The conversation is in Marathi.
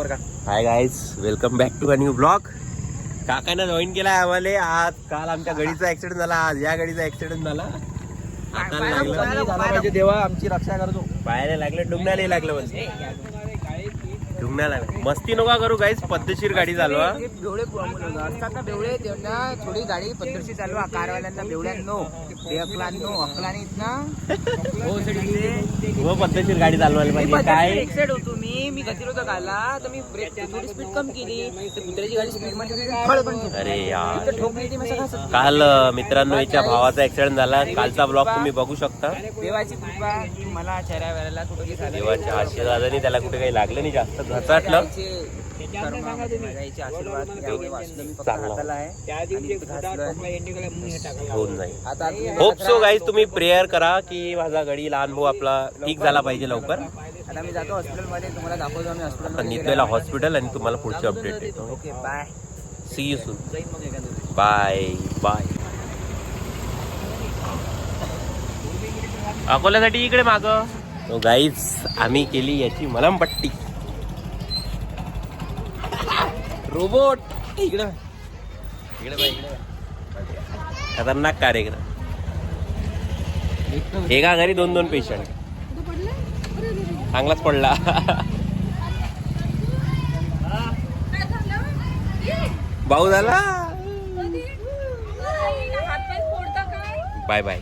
High guys, welcome back to a new blog. काकांना जॉईन केलाय आम्हाला. आज काल आमच्या गाडीचा ऍक्सिडेंट झाला, आज या गाडीचा ऍक्सिडेंट झाला. आता देवा आमची रक्षा करतो. पायाला लागलं, डुंगणाला लागलं म्हणजे डुंगणाला. मस्ती नका करू गाईज, पद्धतशीर गाडी चालवा. बेवडे असतात ना बेवडे, त्यांना थोडी गाडी पद्धतशीर चालवा. कारवाल्यांना बेवड्यांनो, बेअक्लांनो, अक्लानीत ना हो पद्धतशीर गाडी चालवायला पाहिजे. काय एक्साइड होतो मी गती होतो काला, तर मी ब्रेक थोडी स्पीड कम केली, तर कुत्र्याची गाडी स्पीड मध्ये फळ पण केली. अरे यार, ठोकली ती मग सगळं. काल मित्रांनो याच्या भावाचा ऍक्सिडेंट झाला. कालचा ब्लॉग तुम्ही बघू शकता. देवाची कृपा मला चेहऱ्या वेळेला कुठे झाली. देवाच्या आशीर्वादाने त्याला कुठे काही लागलं नाही, जास्त घसटलं. होऊन जाईल. होप सो गाईज, तुम्ही प्रेयर करा की माझा गडी लहान भाऊ आपला ठीक झाला पाहिजे लवकर. आता मी जातो हॉस्पिटलमध्ये, तुम्हाला दाखवतो आम्ही हॉस्पिटल. आता निघाला हॉस्पिटल आणि तुम्हाला पुढचे अपडेट देतो. Okay bye, see you soon. Bye bye. अकोल्यासाठी इकडे माग. गाईज आम्ही केली याची मलमपट्टी. रोबोट इकडे इकडे बाई, इकडे खतरनाक कार्यक्रम. एका घरी 2-2 पेशंट. चांगलाच पडला. भाऊ झाला. Bye bye.